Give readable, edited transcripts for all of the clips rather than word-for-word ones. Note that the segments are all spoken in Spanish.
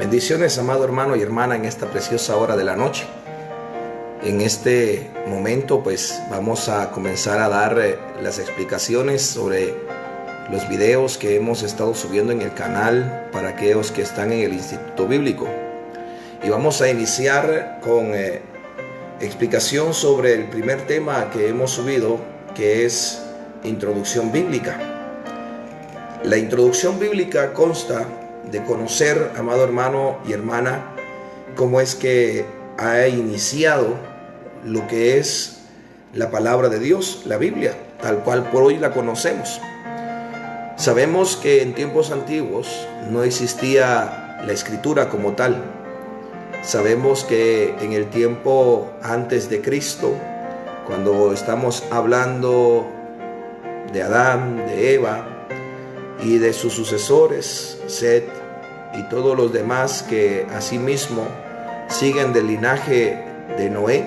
Bendiciones, amado hermano y hermana, en esta preciosa hora de la noche. En este momento pues vamos a comenzar a dar las explicaciones sobre los videos que hemos estado subiendo en el canal para aquellos que están en el Instituto Bíblico. Y vamos a iniciar con explicación sobre el primer tema que hemos subido, que es introducción bíblica. La introducción bíblica consta de conocer, amado hermano y hermana, cómo es que ha iniciado lo que es la palabra de Dios, la Biblia, tal cual por hoy la conocemos. Sabemos que en tiempos antiguos no existía la escritura como tal. Sabemos que en el tiempo antes de Cristo, cuando estamos hablando de Adán, de Eva y de sus sucesores, Set y todos los demás que asimismo siguen del linaje de Noé,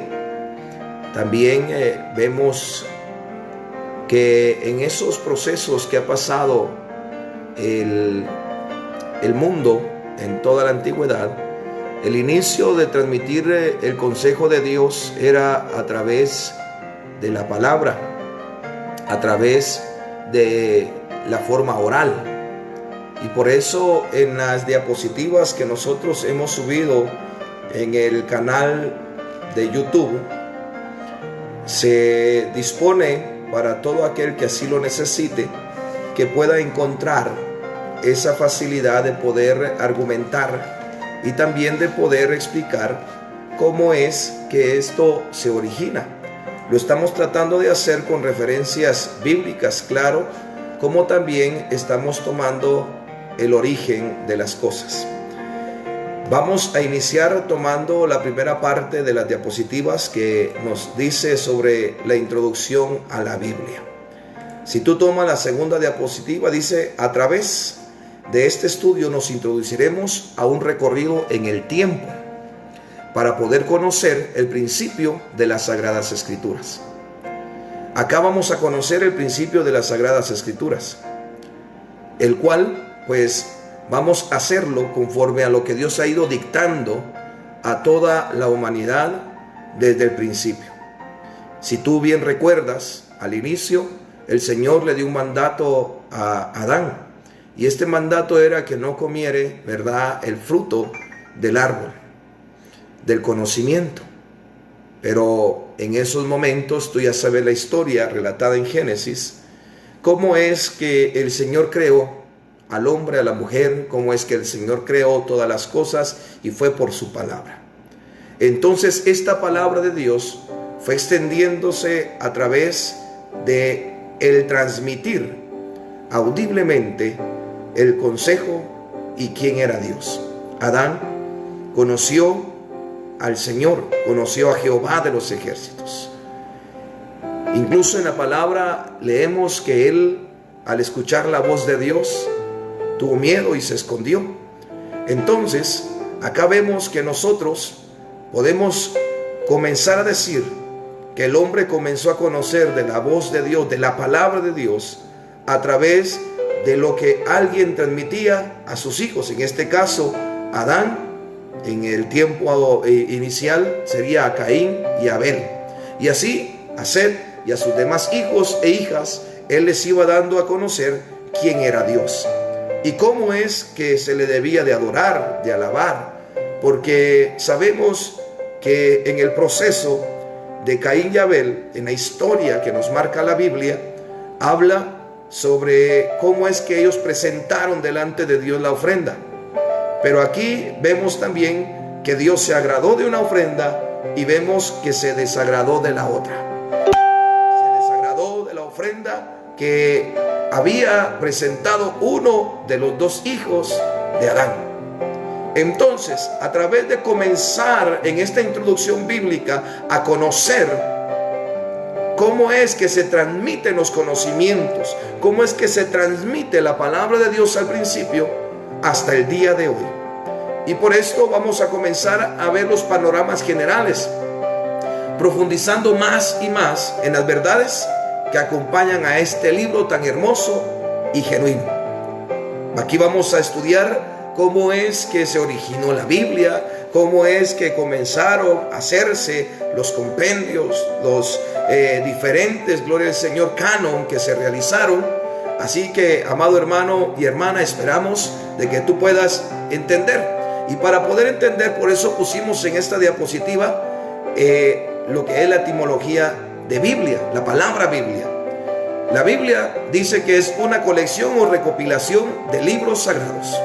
también vemos que en esos procesos que ha pasado el mundo en toda la antigüedad, el inicio de transmitir el consejo de Dios era a través de la palabra, a través de la forma oral. Y por eso en las diapositivas que nosotros hemos subido en el canal de YouTube, se dispone para todo aquel que así lo necesite, que pueda encontrar esa facilidad de poder argumentar y también de poder explicar cómo es que esto se origina. Lo estamos tratando de hacer con referencias bíblicas, claro, como también estamos tomando el origen de las cosas. Vamos a iniciar tomando la primera parte de las diapositivas que nos dice sobre la introducción a la Biblia. Si tú tomas la segunda diapositiva, dice: a través de este estudio nos introduciremos a un recorrido en el tiempo para poder conocer el principio de las Sagradas Escrituras. Acá vamos a conocer el principio de las Sagradas Escrituras, el cual pues vamos a hacerlo conforme a lo que Dios ha ido dictando a toda la humanidad desde el principio. Si tú bien recuerdas, al inicio el Señor le dio un mandato a Adán, y este mandato era que no comiere, ¿verdad?, el fruto del árbol del conocimiento. Pero en esos momentos, tú ya sabes la historia relatada en Génesis, cómo es que el Señor creó al hombre, a la mujer, cómo es que el Señor creó todas las cosas, y fue por su palabra. Entonces esta palabra de Dios fue extendiéndose a través de el transmitir audiblemente el consejo y quién era Dios. Adán conoció al Señor, conoció a Jehová de los ejércitos. Incluso en la palabra leemos que él, al escuchar la voz de Dios, tuvo miedo y se escondió. Entonces acá vemos que nosotros podemos comenzar a decir que el hombre comenzó a conocer de la voz de Dios, de la palabra de Dios, a través de lo que alguien transmitía a sus hijos. En este caso, Adán, en el tiempo inicial, sería a Caín y a Abel. Y así a Set y a sus demás hijos e hijas, él les iba dando a conocer quién era Dios y cómo es que se le debía de adorar, de alabar, porque sabemos que en el proceso de Caín y Abel, en la historia que nos marca la Biblia, habla sobre cómo es que ellos presentaron delante de Dios la ofrenda. Pero aquí vemos también que Dios se agradó de una ofrenda y vemos que se desagradó de la otra. Se desagradó de la ofrenda que había presentado uno de los dos hijos de Adán. Entonces, a través de comenzar en esta introducción bíblica a conocer cómo es que se transmiten los conocimientos, cómo es que se transmite la palabra de Dios al principio hasta el día de hoy. Y por esto vamos a comenzar a ver los panoramas generales, profundizando más y más en las verdades que acompañan a este libro tan hermoso y genuino. Aquí vamos a estudiar cómo es que se originó la Biblia, cómo es que comenzaron a hacerse los compendios, los diferentes, gloria al Señor, canon que se realizaron. Así que, amado hermano y hermana, esperamos de que tú puedas entender. Y para poder entender, por eso pusimos en esta diapositiva lo que es la etimología de Biblia, la palabra Biblia. La Biblia dice que es una colección o recopilación de libros sagrados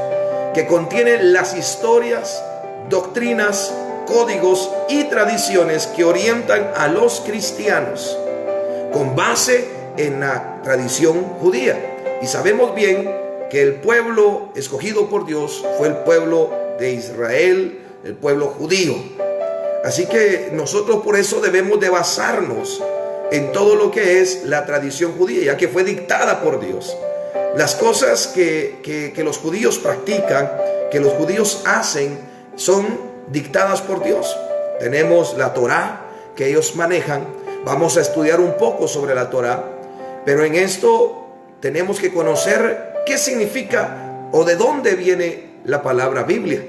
que contienen las historias, doctrinas, códigos y tradiciones que orientan a los cristianos con base en la tradición judía. Y sabemos bien que el pueblo escogido por Dios fue el pueblo de Israel, el pueblo judío. Así que nosotros por eso debemos de basarnos en todo lo que es la tradición judía, ya que fue dictada por Dios. Las cosas que los judíos practican, que los judíos hacen, son dictadas por Dios. Tenemos la Torá que ellos manejan. Vamos a estudiar un poco sobre la Torá, pero en esto tenemos que conocer qué significa o de dónde viene la palabra Biblia.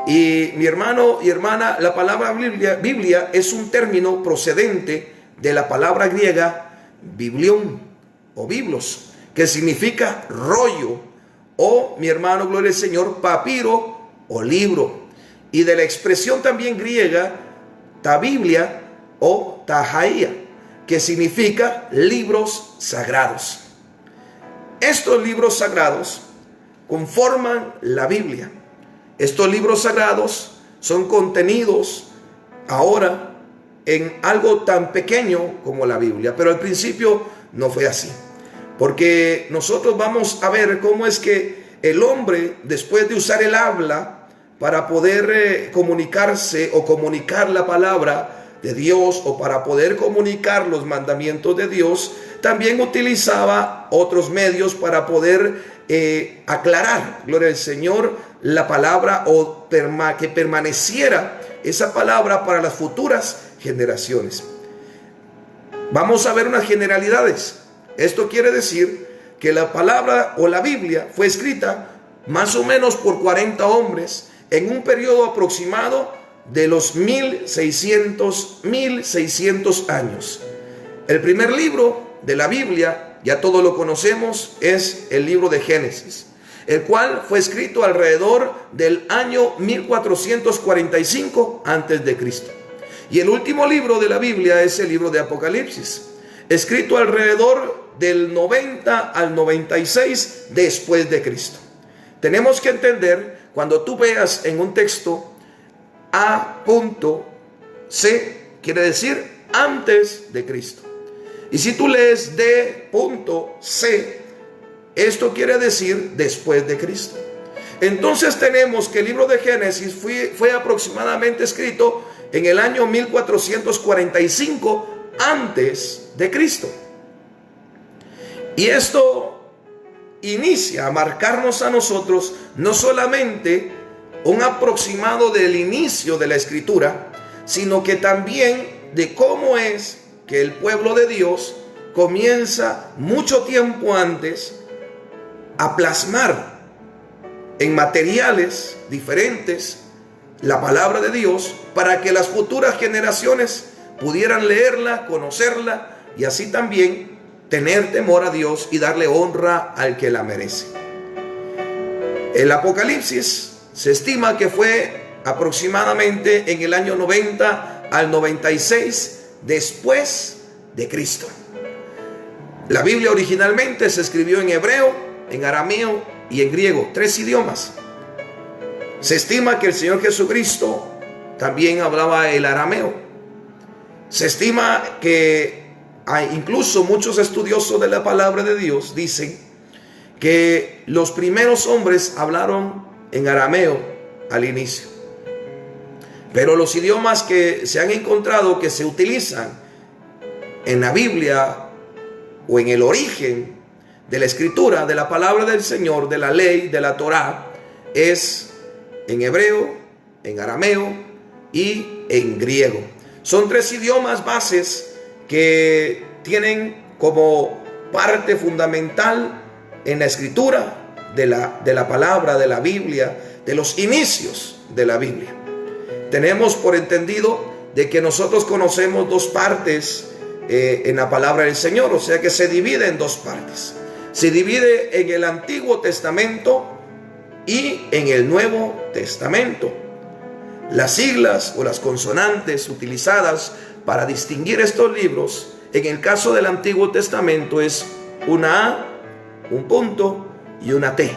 Y mi hermano y hermana, la palabra Biblia es un término procedente de la palabra griega biblión o biblos, que significa rollo, o, mi hermano, gloria al Señor, papiro o libro, y de la expresión también griega tabiblia o tahaía, que significa libros sagrados. Estos libros sagrados conforman la Biblia. Estos libros sagrados son contenidos ahora en algo tan pequeño como la Biblia, pero al principio no fue así, porque nosotros vamos a ver cómo es que el hombre, después de usar el habla para poder comunicarse o comunicar la palabra de Dios, o para poder comunicar los mandamientos de Dios, también utilizaba otros medios para poder aclarar, gloria al Señor, la palabra, o que permaneciera esa palabra para las futuras generaciones. Vamos a ver unas generalidades. Esto quiere decir que la palabra o la Biblia fue escrita más o menos por 40 hombres en un periodo aproximado de los 1600 años. El primer libro de la Biblia, ya todos lo conocemos, es el libro de Génesis, el cual fue escrito alrededor del año 1445 antes de Cristo. Y el último libro de la Biblia es el libro de Apocalipsis, escrito alrededor del 90 al 96 después de Cristo. Tenemos que entender, cuando tú veas en un texto A.C, quiere decir antes de Cristo. Y si tú lees D.C, esto quiere decir después de Cristo. Entonces tenemos que el libro de Génesis fue aproximadamente escrito en el año 1445 antes de Cristo. Y esto inicia a marcarnos a nosotros no solamente un aproximado del inicio de la escritura, sino que también de cómo es que el pueblo de Dios comienza mucho tiempo antes a plasmar en materiales diferentes la palabra de Dios, para que las futuras generaciones pudieran leerla, conocerla, y así también tener temor a Dios y darle honra al que la merece. El Apocalipsis se estima que fue aproximadamente en el año 90 al 96 después de Cristo. La Biblia originalmente se escribió en hebreo, en arameo y en griego, 3 idiomas. Se estima que el Señor Jesucristo también hablaba el arameo. Se estima que incluso muchos estudiosos de la palabra de Dios dicen que los primeros hombres hablaron en arameo al inicio. Pero los idiomas que se han encontrado que se utilizan en la Biblia o en el origen de la escritura, de la palabra del Señor, de la ley, de la Torá, es en hebreo, en arameo y en griego. Son 3 idiomas bases que tienen como parte fundamental en la escritura de la palabra, de la Biblia, de los inicios de la Biblia. Tenemos por entendido de que nosotros conocemos dos partes en la palabra del Señor, o sea que se divide en dos partes. Se divide en el Antiguo Testamento y en el Nuevo Testamento. Las siglas o las consonantes utilizadas para distinguir estos libros, en el caso del Antiguo Testamento, es una A, un punto y una T.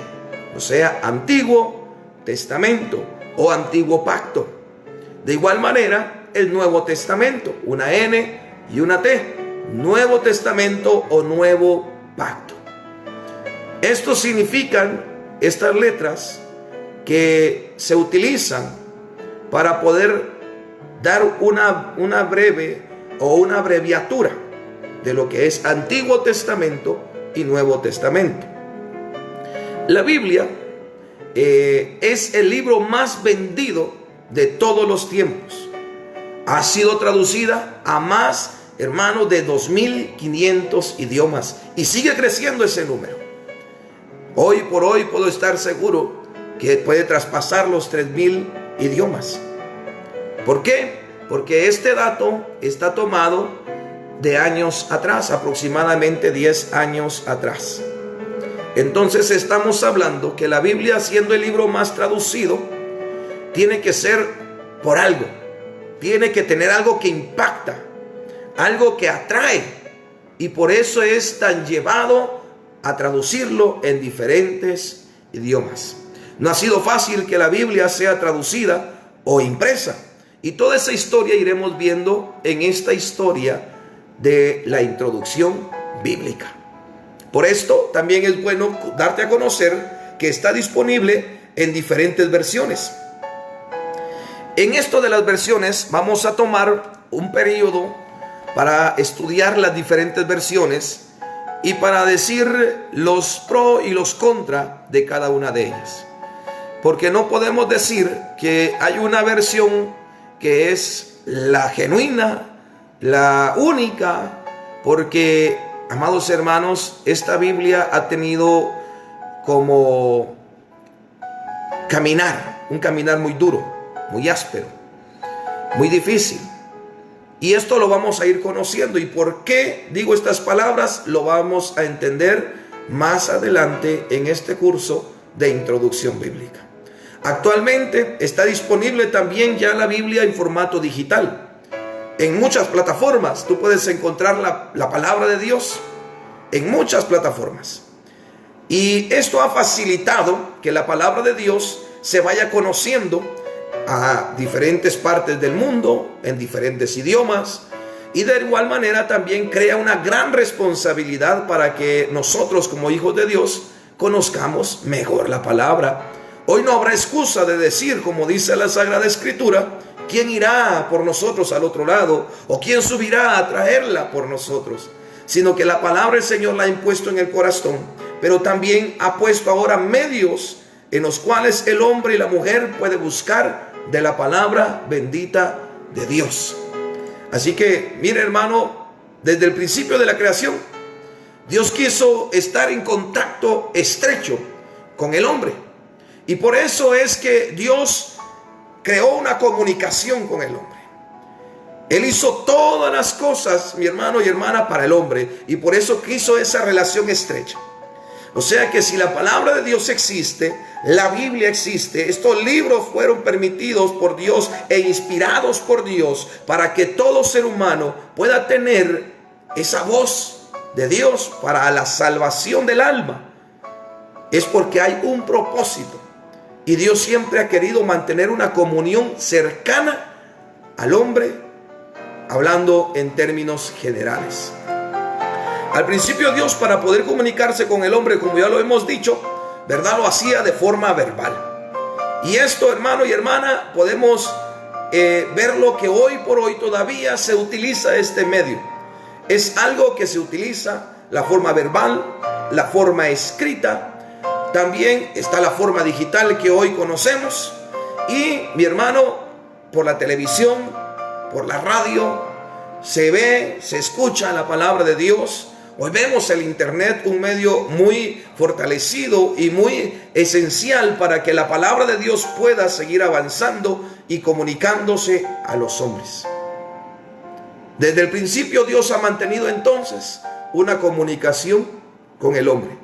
O sea, Antiguo Testamento o Antiguo Pacto. De igual manera, el Nuevo Testamento, una N y una T. Nuevo Testamento o Nuevo Pacto. Esto significan estas letras que se utilizan para poder dar una breve o una abreviatura de lo que es Antiguo Testamento y Nuevo Testamento. La Biblia es el libro más vendido de todos los tiempos. Ha sido traducida a más, hermanos, de 2.500 idiomas y sigue creciendo ese número. Hoy por hoy puedo estar seguro que puede traspasar los 3.000 idiomas. ¿Por qué? Porque este dato está tomado de años atrás, aproximadamente 10 años atrás. Entonces estamos hablando que la Biblia, siendo el libro más traducido, tiene que ser por algo. Tiene que tener algo que impacta, algo que atrae. Y por eso es tan llevado a traducirlo en diferentes idiomas. No ha sido fácil que la Biblia sea traducida o impresa. Y toda esa historia iremos viendo en esta historia de la introducción bíblica. Por esto también es bueno darte a conocer que está disponible en diferentes versiones. En esto de las versiones vamos a tomar un periodo para estudiar las diferentes versiones y para decir los pro y los contra de cada una de ellas. Porque no podemos decir que hay una versión que es la genuina, la única, porque, amados hermanos, esta Biblia ha tenido como un caminar muy duro, muy áspero, muy difícil. Y esto lo vamos a ir conociendo. ¿Y por qué digo estas palabras? Lo vamos a entender más adelante en este curso de introducción bíblica. Actualmente está disponible también ya la Biblia en formato digital. En muchas plataformas tú puedes encontrar la palabra de Dios en muchas plataformas. Y esto ha facilitado que la palabra de Dios se vaya conociendo a diferentes partes del mundo, en diferentes idiomas, y de igual manera también crea una gran responsabilidad para que nosotros como hijos de Dios conozcamos mejor la palabra. Hoy no habrá excusa de decir, como dice la Sagrada Escritura, ¿quién irá por nosotros al otro lado? ¿O quién subirá a traerla por nosotros? Sino que la palabra del Señor la ha impuesto en el corazón, pero también ha puesto ahora medios en los cuales el hombre y la mujer puede buscar de la palabra bendita de Dios. Así que, mire hermano, desde el principio de la creación, Dios quiso estar en contacto estrecho con el hombre. Y por eso es que Dios creó una comunicación con el hombre. Él hizo todas las cosas, mi hermano y hermana, para el hombre. Y por eso quiso esa relación estrecha. O sea que si la palabra de Dios existe, la Biblia existe, estos libros fueron permitidos por Dios e inspirados por Dios para que todo ser humano pueda tener esa voz de Dios para la salvación del alma. Es porque hay un propósito y Dios siempre ha querido mantener una comunión cercana al hombre, hablando en términos generales. Al principio Dios, para poder comunicarse con el hombre, como ya lo hemos dicho, ¿verdad?, lo hacía de forma verbal. Y esto, hermano y hermana, podemos verlo que hoy por hoy todavía se utiliza este medio. Es algo que se utiliza, la forma verbal, la forma escrita. También está la forma digital que hoy conocemos. Y, mi hermano, por la televisión, por la radio, se ve, se escucha la palabra de Dios. Hoy vemos el internet un medio muy fortalecido y muy esencial para que la palabra de Dios pueda seguir avanzando y comunicándose a los hombres. Desde el principio Dios ha mantenido entonces una comunicación con el hombre.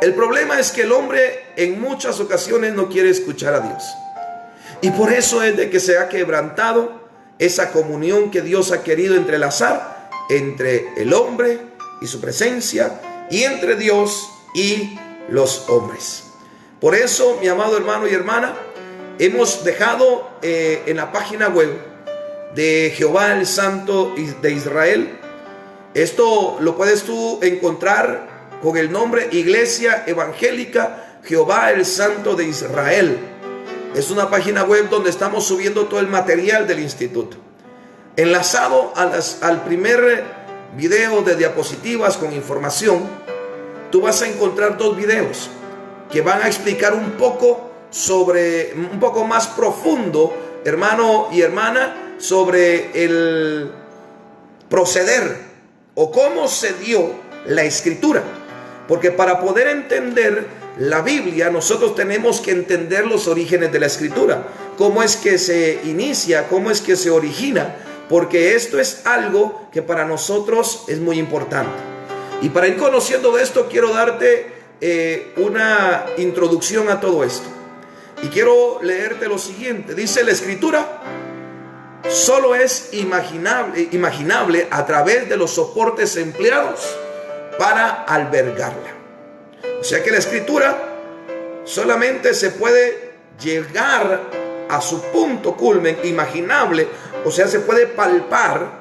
El problema es que el hombre en muchas ocasiones no quiere escuchar a Dios. Y por eso es de que se ha quebrantado esa comunión que Dios ha querido entrelazar entre el hombre y su presencia, y entre Dios y los hombres. Por eso, mi amado hermano y hermana, hemos dejado en la página web de Jehová el Santo de Israel. Esto lo puedes tú encontrar con el nombre Iglesia Evangélica Jehová el Santo de Israel. Es una página web donde estamos subiendo todo el material del instituto. Enlazado al primer video de diapositivas con información, tú vas a encontrar 2 videos que van a explicar un poco más profundo, hermano y hermana, sobre el proceder o cómo se dio la escritura. Porque para poder entender la Biblia, nosotros tenemos que entender los orígenes de la escritura. Cómo es que se inicia, cómo es que se origina. Porque esto es algo que para nosotros es muy importante. Y para ir conociendo de esto, quiero darte una introducción a todo esto. Y quiero leerte lo siguiente. Dice la escritura: solo es imaginable a través de los soportes empleados para albergarla. O sea que la escritura solamente se puede llegar a su punto culmen imaginable, o sea, se puede palpar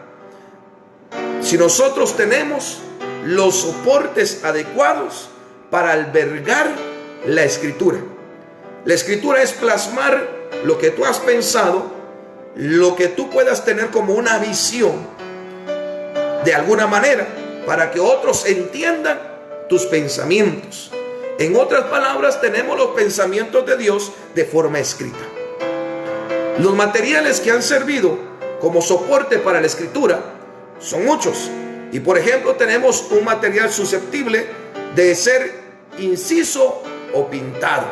si nosotros tenemos los soportes adecuados para albergar la escritura. La escritura es plasmar lo que tú has pensado, lo que tú puedas tener como una visión de alguna manera, para que otros entiendan tus pensamientos. En otras palabras, tenemos los pensamientos de Dios de forma escrita. Los materiales que han servido como soporte para la escritura son muchos. Y por ejemplo, tenemos un material susceptible de ser inciso o pintado,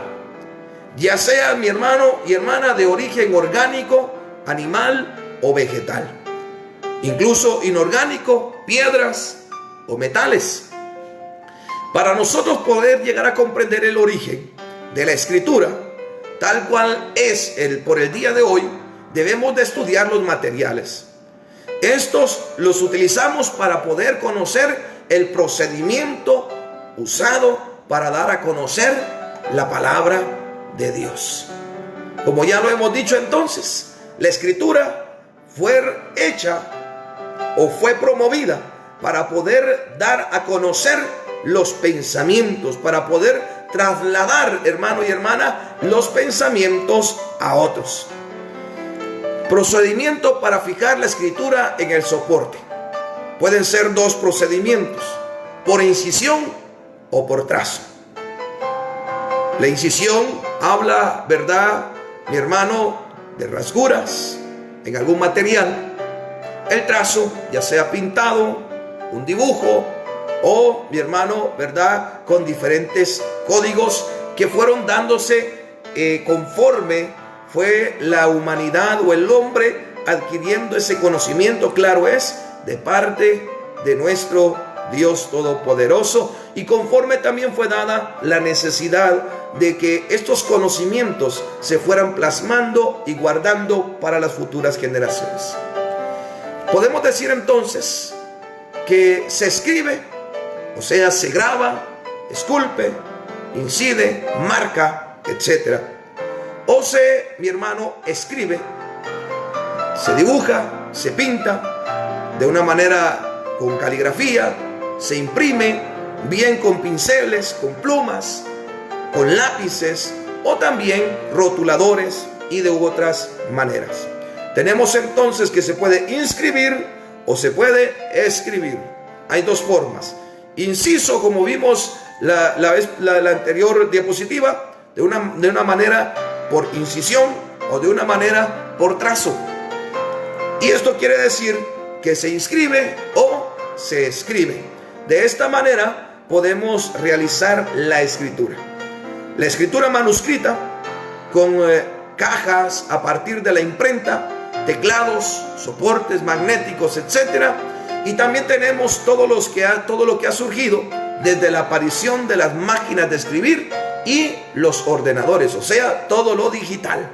ya sea, mi hermano y hermana, de origen orgánico, animal o vegetal, incluso inorgánico, piedras o metales. Para nosotros poder llegar a comprender el origen de la escritura tal cual es por el día de hoy, debemos de estudiar los materiales. Estos los utilizamos para poder conocer el procedimiento usado para dar a conocer la palabra de Dios. Como ya lo hemos dicho entonces, la escritura fue hecha o fue promovida para poder dar a conocer los pensamientos, para poder trasladar, hermano y hermana, los pensamientos a otros. Procedimiento para fijar la escritura en el soporte. Pueden ser 2 procedimientos: por incisión o por trazo. La incisión habla, ¿verdad, mi hermano?, de rasguras en algún material. El trazo, ya sea pintado, un dibujo, o, mi hermano, ¿verdad?, con diferentes códigos que fueron dándose conforme fue la humanidad o el hombre adquiriendo ese conocimiento, claro es, de parte de nuestro Dios Todopoderoso, y conforme también fue dada la necesidad de que estos conocimientos se fueran plasmando y guardando para las futuras generaciones. Podemos decir entonces que se escribe, o sea, se graba, esculpe, incide, marca, etc. O se, mi hermano, escribe, se dibuja, se pinta de una manera con caligrafía, se imprime bien con pinceles, con plumas, con lápices o también rotuladores y de otras maneras. Tenemos entonces que se puede inscribir o se puede escribir. Hay 2 formas. Inciso, como vimos la anterior diapositiva, de una manera por incisión o de una manera por trazo. Y esto quiere decir que se inscribe o se escribe. De esta manera podemos realizar la escritura. La escritura manuscrita con cajas a partir de la imprenta, teclados, soportes magnéticos, etcétera. Y también tenemos todo lo que ha surgido desde la aparición de las máquinas de escribir y los ordenadores, o sea, todo lo digital.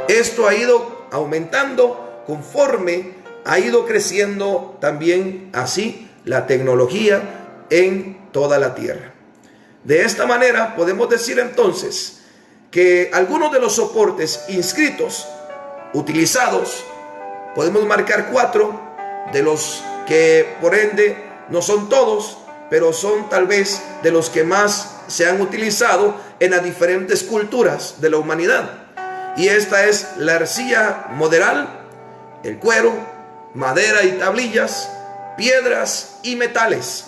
Esto ha ido aumentando conforme ha ido creciendo también así la tecnología en toda la tierra. De esta manera podemos decir entonces que algunos de los soportes inscritos, utilizados, podemos marcar 4 de los que por ende no son todos, pero son tal vez de los que más se han utilizado en las diferentes culturas de la humanidad. Y esta es la arcilla moderal, el cuero, madera y tablillas, piedras y metales.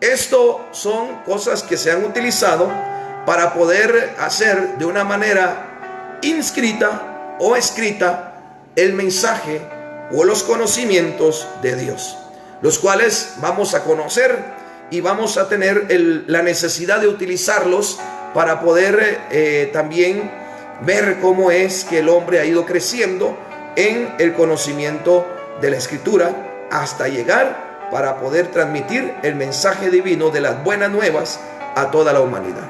Esto son cosas que se han utilizado para poder hacer de una manera inscrita o escrita el mensaje o los conocimientos de Dios, los cuales vamos a conocer y vamos a tener la necesidad de utilizarlos para poder también ver cómo es que el hombre ha ido creciendo en el conocimiento de la escritura hasta llegar para poder transmitir el mensaje divino de las buenas nuevas a toda la humanidad.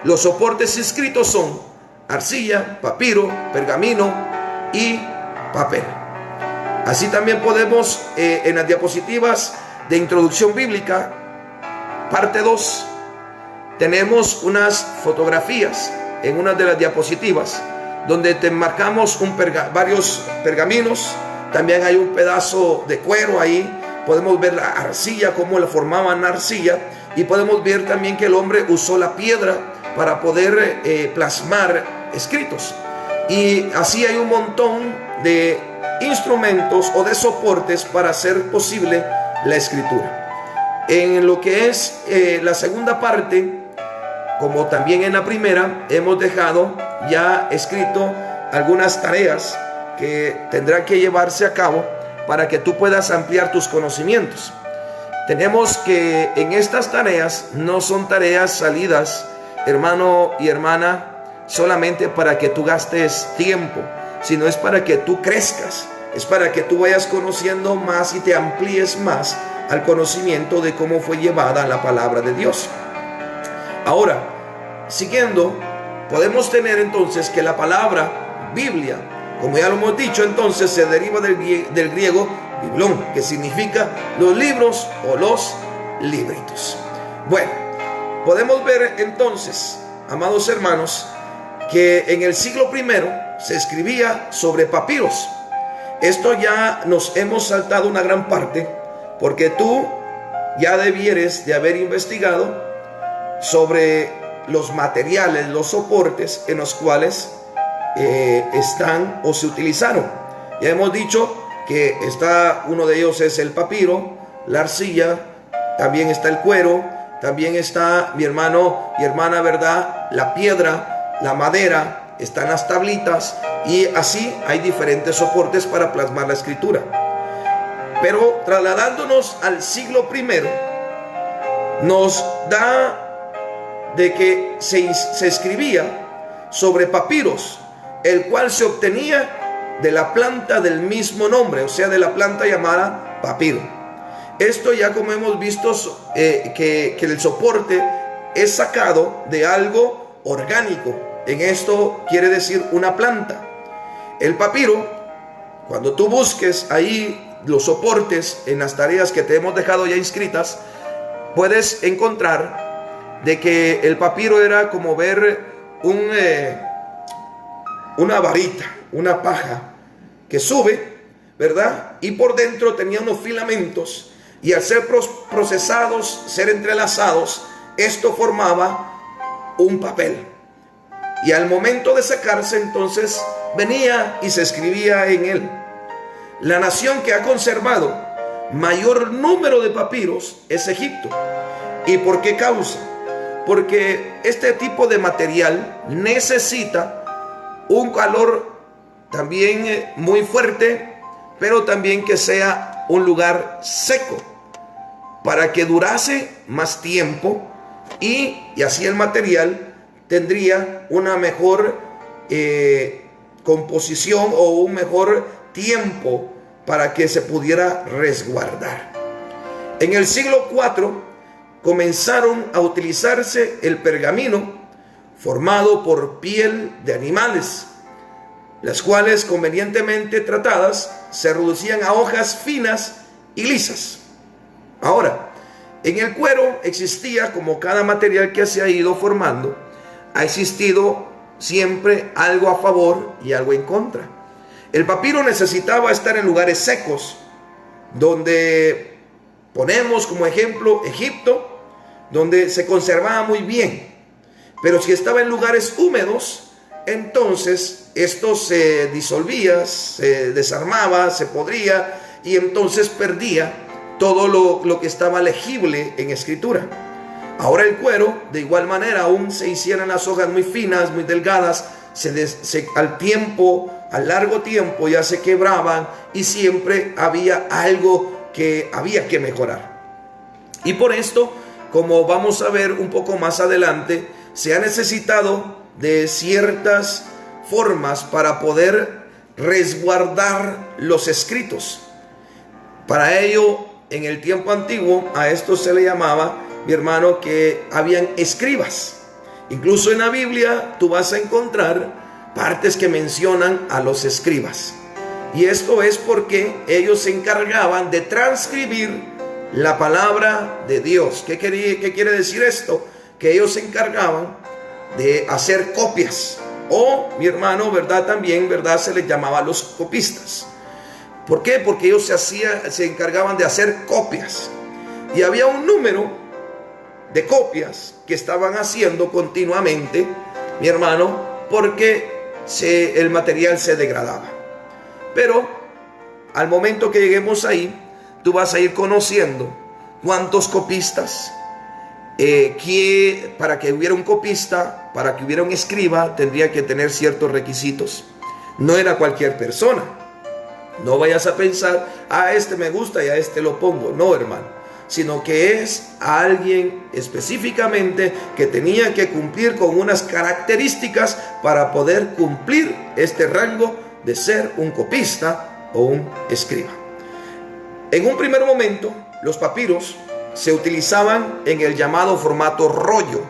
Los soportes inscritos son arcilla, papiro, pergamino y papel. Así también podemos en las diapositivas de introducción bíblica, parte 2, tenemos unas fotografías en una de las diapositivas donde te marcamos varios pergaminos. También hay un pedazo de cuero ahí. Podemos ver la arcilla, cómo la formaban la arcilla, y podemos ver también que el hombre usó la piedra para poder plasmar escritos. Y así hay un montón de instrumentos o de soportes para hacer posible la escritura. En lo que es la segunda parte, como también en la primera, hemos dejado ya escrito algunas tareas que tendrán que llevarse a cabo para que tú puedas ampliar tus conocimientos. Tenemos que en estas tareas no son tareas salidas, hermano y hermana, solamente para que tú gastes tiempo, sino es para que tú crezcas, es para que tú vayas conociendo más y te amplíes más al conocimiento de cómo fue llevada la palabra de Dios. Ahora, siguiendo, podemos tener entonces que la palabra Biblia, como ya lo hemos dicho, entonces se deriva del griego biblón, que significa los libros o los libritos. Bueno, podemos ver entonces, amados hermanos, que en el siglo I se escribía sobre papiros. Esto ya nos hemos saltado una gran parte, porque tú ya debieres de haber investigado sobre los materiales, los soportes en los cuales están o se utilizaron. Ya hemos dicho que uno de ellos es el papiro, la arcilla, también está el cuero, también está, mi hermano y hermana, ¿verdad?, la piedra, la madera, están las tablitas, y así hay diferentes soportes para plasmar la escritura. Pero trasladándonos al siglo I, nos da de que se escribía sobre papiros, el cual se obtenía de la planta del mismo nombre, o sea, de la planta llamada papiro. Esto ya, como hemos visto, que el soporte es sacado de algo orgánico. En esto quiere decir una planta. El papiro, cuando tú busques ahí los soportes en las tareas que te hemos dejado ya inscritas, puedes encontrar de que el papiro era como ver una varita, una paja que sube, ¿verdad? Y por dentro tenía unos filamentos, y al ser procesados, ser entrelazados, esto formaba un papel. Y al momento de sacarse, entonces venía y se escribía en él. La nación que ha conservado mayor número de papiros es Egipto. ¿Y por qué causa? Porque este tipo de material necesita un calor también muy fuerte, pero también que sea un lugar seco. para que durase más tiempo y así el material tendría una mejor composición o un mejor tiempo para que se pudiera resguardar. En el siglo IV comenzaron a utilizarse el pergamino formado por piel de animales, las cuales convenientemente tratadas se reducían a hojas finas y lisas. Ahora, en el cuero existía, como cada material que se ha ido formando, ha existido siempre algo a favor y algo en contra. El papiro necesitaba estar en lugares secos, donde ponemos como ejemplo Egipto, donde se conservaba muy bien. Pero si estaba en lugares húmedos, entonces esto se disolvía, se desarmaba, se podría y entonces perdía todo lo que estaba legible en escritura. Ahora el cuero, de igual manera, aún se hicieran las hojas muy finas, muy delgadas, al largo tiempo ya se quebraban y siempre había algo que había que mejorar. Y por esto, como vamos a ver un poco más adelante, se ha necesitado de ciertas formas para poder resguardar los escritos. Para ello, en el tiempo antiguo, a esto se le llamaba, mi hermano, que habían escribas. Incluso en la Biblia tú vas a encontrar partes que mencionan a los escribas. Y esto es porque ellos se encargaban de transcribir la palabra de Dios. ¿Qué quiere decir esto? Que ellos se encargaban de hacer copias. O, mi hermano, ¿verdad? También, ¿verdad? Se les llamaba los copistas. ¿Por qué? Porque ellos se encargaban de hacer copias. Y había un número de copias que estaban haciendo continuamente, mi hermano, porque el material se degradaba. Pero al momento que lleguemos ahí, tú vas a ir conociendo cuántos copistas, para que hubiera un copista, para que hubiera un escriba, tendría que tener ciertos requisitos. No era cualquier persona. No vayas a pensar, este me gusta y a este lo pongo. No, hermano. Sino que es a alguien específicamente que tenía que cumplir con unas características para poder cumplir este rango de ser un copista o un escriba. En un primer momento, los papiros se utilizaban en el llamado formato rollo.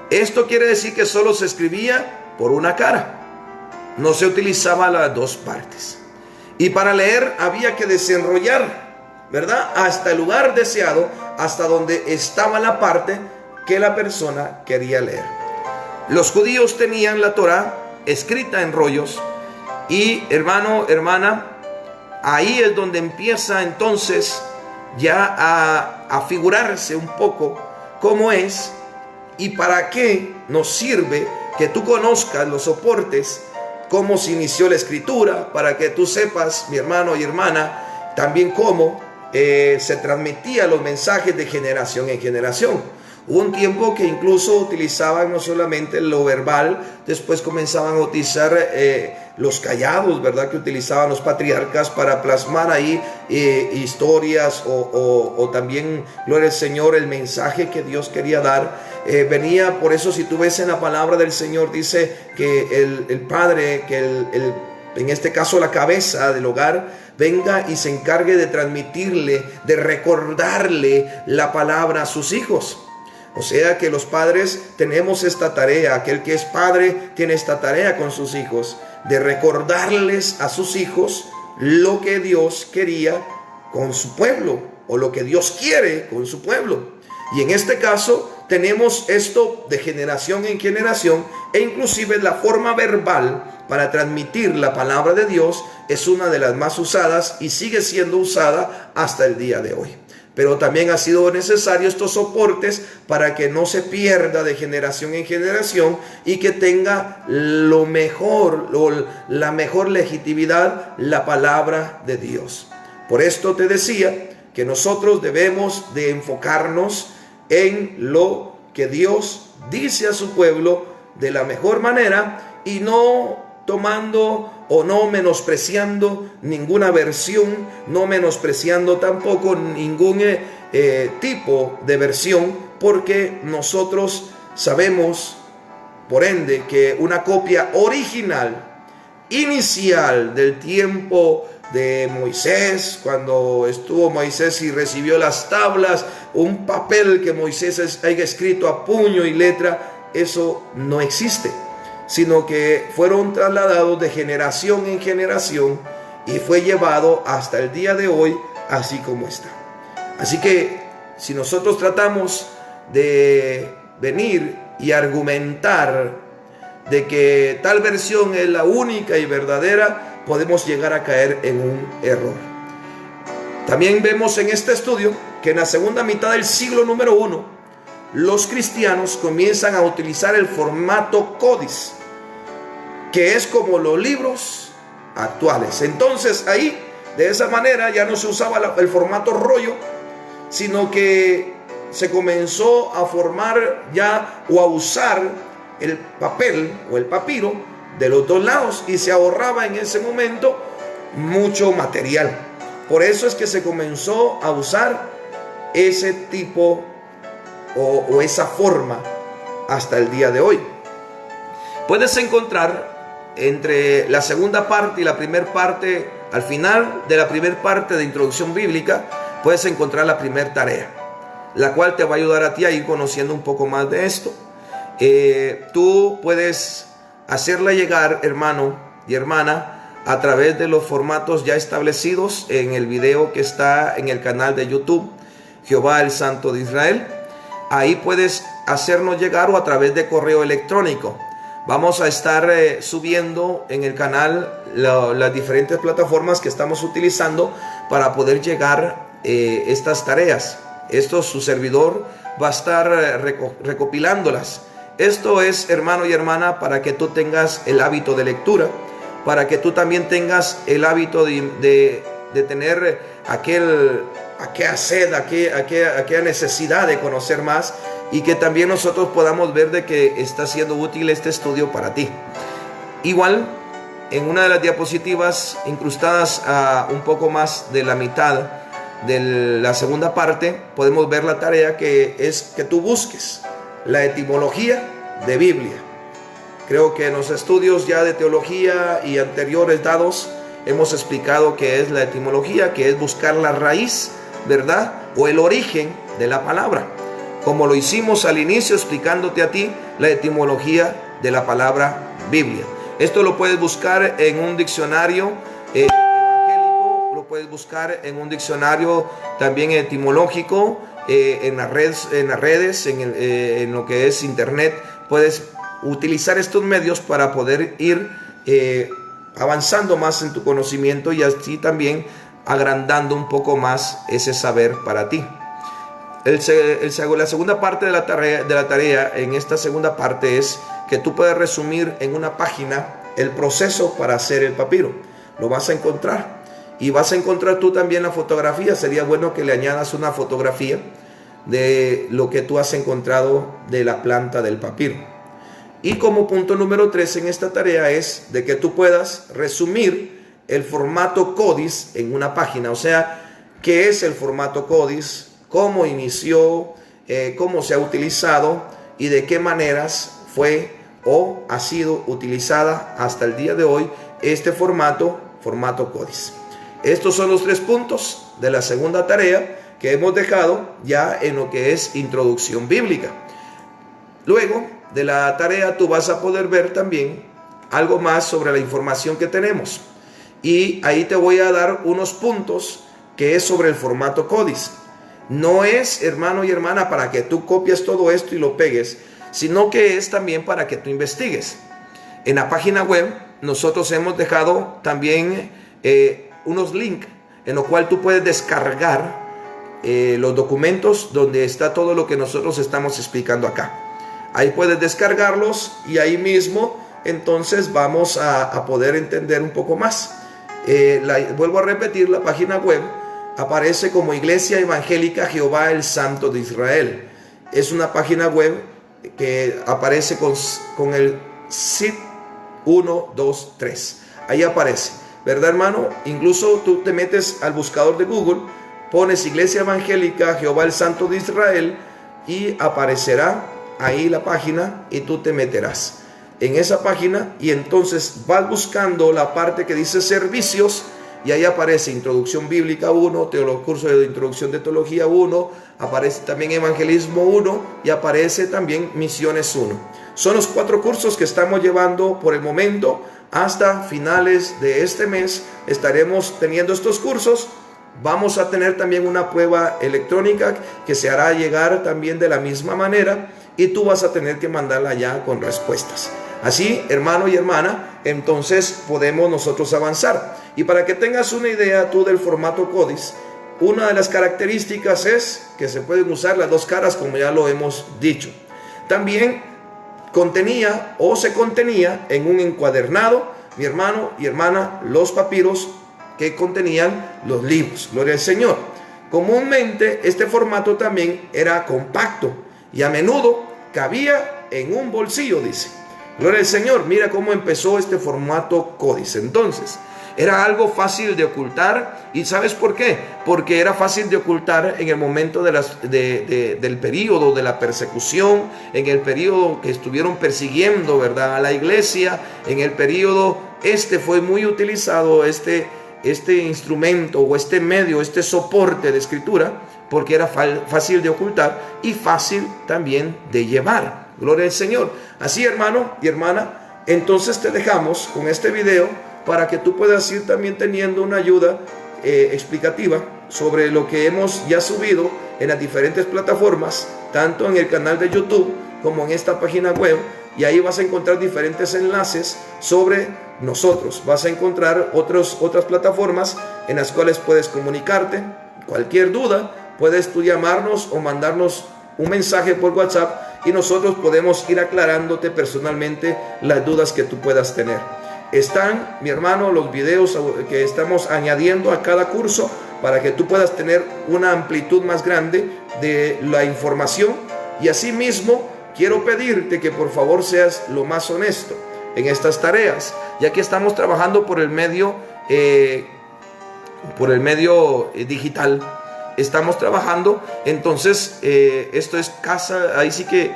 Esto quiere decir que solo se escribía por una cara, no se utilizaba las dos partes. Y para leer había que desenrollar, ¿verdad? Hasta el lugar deseado, hasta donde estaba la parte que la persona quería leer. Los judíos tenían la Torá escrita en rollos y, hermano, hermana, ahí es donde empieza entonces ya a figurarse un poco cómo es y para qué nos sirve que tú conozcas los soportes, cómo se inició la escritura, para que tú sepas, mi hermano y hermana, también cómo se transmitían los mensajes de generación en generación. Hubo un tiempo que incluso utilizaban no solamente lo verbal, después comenzaban a utilizar los callados, ¿verdad? Que utilizaban los patriarcas para plasmar ahí historias o también, gloria al Señor, el mensaje que Dios quería dar. Venía, por eso si tú ves en la palabra del Señor, dice que el padre, que en este caso la cabeza del hogar, venga y se encargue de transmitirle, de recordarle la palabra a sus hijos. O sea que los padres tenemos esta tarea, aquel que es padre tiene esta tarea con sus hijos, de recordarles a sus hijos lo que Dios quería con su pueblo, o lo que Dios quiere con su pueblo. Y en este caso tenemos esto de generación en generación, e inclusive la forma verbal para transmitir la palabra de Dios es una de las más usadas y sigue siendo usada hasta el día de hoy. Pero también ha sido necesario estos soportes para que no se pierda de generación en generación y que tenga lo mejor, la mejor legitimidad, la palabra de Dios. Por esto te decía que nosotros debemos de enfocarnos en lo que Dios dice a su pueblo de la mejor manera y no tomando o no menospreciando ninguna versión, no menospreciando tampoco ningún tipo de versión, porque nosotros sabemos, por ende, que una copia original, inicial del tiempo de Moisés, cuando estuvo Moisés y recibió las tablas, un papel que Moisés haya escrito a puño y letra, eso no existe, sino que fueron trasladados de generación en generación y fue llevado hasta el día de hoy así como está. Así que si nosotros tratamos de venir y argumentar de que tal versión es la única y verdadera, podemos llegar a caer en un error. También vemos en este estudio que en la segunda mitad del siglo número 1, los cristianos comienzan a utilizar el formato códice, que es como los libros actuales. Entonces ahí, de esa manera, ya no se usaba el formato rollo, sino que se comenzó a formar ya o a usar el papel o el papiro de los dos lados, y se ahorraba en ese momento mucho material. Por eso es que se comenzó a usar ese tipo o esa forma hasta el día de hoy. Puedes encontrar entre la segunda parte y la primera parte, al final de la primera parte de introducción bíblica, puedes encontrar la primera tarea, la cual te va a ayudar a ti a ir conociendo un poco más de esto. Tú puedes hacerla llegar, hermano y hermana, a través de los formatos ya establecidos en el video que está en el canal de YouTube, Jehová el Santo de Israel. Ahí puedes hacernos llegar, o a través de correo electrónico. Vamos a estar subiendo en el canal las diferentes plataformas que estamos utilizando para poder llegar estas tareas. Esto su servidor va a estar recopilándolas. Esto es, hermano y hermana, para que tú tengas el hábito de lectura, para que tú también tengas el hábito de tener aquella sed, aquella necesidad de conocer más, y que también nosotros podamos ver de que está siendo útil este estudio para ti. Igual, en una de las diapositivas incrustadas a un poco más de la mitad de la segunda parte, podemos ver la tarea que es que tú busques la etimología de Biblia. Creo que en los estudios ya de teología y anteriores dados hemos explicado qué es la etimología, que es buscar la raíz, ¿verdad? O el origen de la palabra, como lo hicimos al inicio explicándote a ti la etimología de la palabra Biblia. Esto lo puedes buscar en un diccionario evangélico, lo puedes buscar en un diccionario también etimológico, en las redes, en lo que es internet. Puedes utilizar estos medios para poder ir avanzando más en tu conocimiento, y así también agrandando un poco más ese saber para ti. La segunda parte de la tarea en esta segunda parte es que tú puedes resumir en una página el proceso para hacer el papiro. Lo vas a encontrar, y vas a encontrar tú también la fotografía. Sería bueno que le añadas una fotografía de lo que tú has encontrado de la planta del papiro. Y como punto número 3 en esta tarea es de que tú puedas resumir el formato códice en una página. O sea, ¿qué es el formato códice? ¿Cómo inició? ¿Cómo se ha utilizado? ¿Y de qué maneras fue o ha sido utilizada hasta el día de hoy este formato códice? Estos son los 3 puntos de la segunda tarea que hemos dejado ya en lo que es introducción bíblica. Luego de la tarea tú vas a poder ver también algo más sobre la información que tenemos, y ahí te voy a dar unos puntos que es sobre el formato códice. No es, hermano y hermana, para que tú copies todo esto y lo pegues, sino que es también para que tú investigues. En la página web nosotros hemos dejado también unos links en los cuales tú puedes descargar los documentos donde está todo lo que nosotros estamos explicando acá. Ahí puedes descargarlos, y ahí mismo entonces vamos a poder entender un poco más. Vuelvo a repetir, la página web aparece como Iglesia Evangélica Jehová el Santo de Israel. Es una página web que aparece con el SID 123. Ahí aparece, ¿verdad, hermano? Incluso tú te metes al buscador de Google pones Iglesia Evangélica Jehová el Santo de Israel y aparecerá ahí la página y tú te meterás en esa página y entonces vas buscando la parte que dice servicios y ahí aparece Introducción Bíblica 1, curso de Introducción de Teología 1, aparece también Evangelismo 1 y aparece también Misiones 1. Son los 4 cursos que estamos llevando por el momento. Hasta finales de este mes estaremos teniendo estos cursos. Vamos a tener también una prueba electrónica que se hará llegar también de la misma manera y tú vas a tener que mandarla ya con respuestas. Así, hermano y hermana, entonces podemos nosotros avanzar. Y para que tengas una idea tú del formato CODIS, una de las características es que se pueden usar las 2 caras, como ya lo hemos dicho. También contenía o se contenía en un encuadernado, mi hermano y hermana, los papiros que contenían los libros. Gloria al Señor. Comúnmente este formato también era compacto y a menudo cabía en un bolsillo, dice. Gloria al Señor. Mira cómo empezó este formato CODIS. Entonces, era algo fácil de ocultar. ¿Y sabes por qué? Porque era fácil de ocultar en el momento del periodo de la persecución, en el periodo que estuvieron persiguiendo, ¿verdad?, a la iglesia. En el periodo fue muy utilizado este instrumento o este medio, este soporte de escritura, porque era fácil de ocultar y fácil también de llevar. Gloria al Señor. Así, hermano y hermana, entonces te dejamos con este video para que tú puedas ir también teniendo una ayuda explicativa sobre lo que hemos ya subido en las diferentes plataformas, tanto en el canal de YouTube como en esta página web, y ahí vas a encontrar diferentes enlaces sobre nosotros. Vas a encontrar otras plataformas en las cuales puedes comunicarte. Cualquier duda, puedes tú llamarnos o mandarnos un mensaje por WhatsApp y nosotros podemos ir aclarándote personalmente las dudas que tú puedas tener. Están, mi hermano, los videos que estamos añadiendo a cada curso para que tú puedas tener una amplitud más grande de la información. Y asimismo, quiero pedirte que por favor seas lo más honesto en estas tareas, ya que estamos trabajando por el medio digital. Estamos trabajando, entonces esto es ahí sí que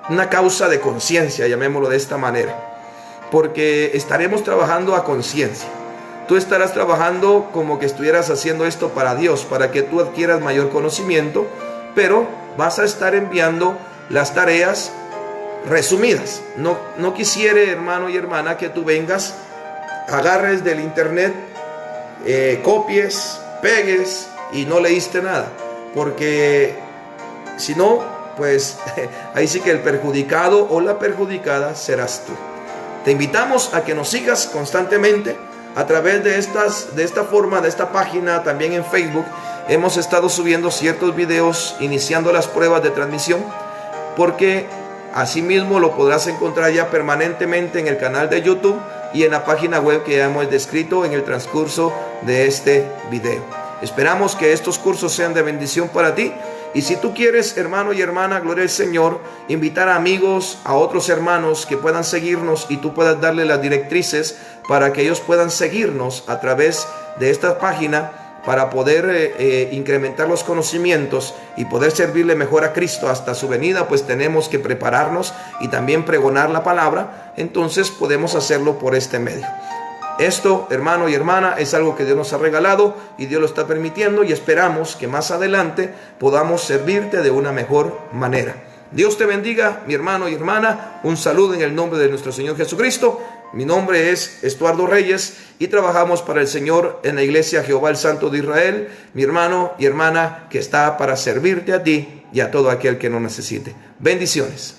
una causa de conciencia, llamémoslo de esta manera, porque estaremos trabajando a conciencia. Tú estarás trabajando como que estuvieras haciendo esto para Dios, para que tú adquieras mayor conocimiento, pero vas a estar enviando las tareas resumidas. No quisiera, hermano y hermana, que tú vengas, agarres del internet, copies, pegues y no leíste nada, porque si no, pues ahí sí que el perjudicado o la perjudicada serás tú. Te invitamos a que nos sigas constantemente a través de esta página, también en Facebook. Hemos estado subiendo ciertos videos iniciando las pruebas de transmisión, porque asimismo lo podrás encontrar ya permanentemente en el canal de YouTube y en la página web que ya hemos descrito en el transcurso de este video. Esperamos que estos cursos sean de bendición para ti. Y si tú quieres, hermano y hermana, gloria al Señor, invitar a amigos, a otros hermanos que puedan seguirnos y tú puedas darle las directrices para que ellos puedan seguirnos a través de esta página para poder incrementar los conocimientos y poder servirle mejor a Cristo hasta su venida, pues tenemos que prepararnos y también pregonar la palabra. Entonces podemos hacerlo por este medio. Esto, hermano y hermana, es algo que Dios nos ha regalado y Dios lo está permitiendo, y esperamos que más adelante podamos servirte de una mejor manera. Dios te bendiga, mi hermano y hermana. Un saludo en el nombre de nuestro Señor Jesucristo. Mi nombre es Estuardo Reyes y trabajamos para el Señor en la Iglesia Jehová el Santo de Israel, mi hermano y hermana que está para servirte a ti y a todo aquel que lo necesite. Bendiciones.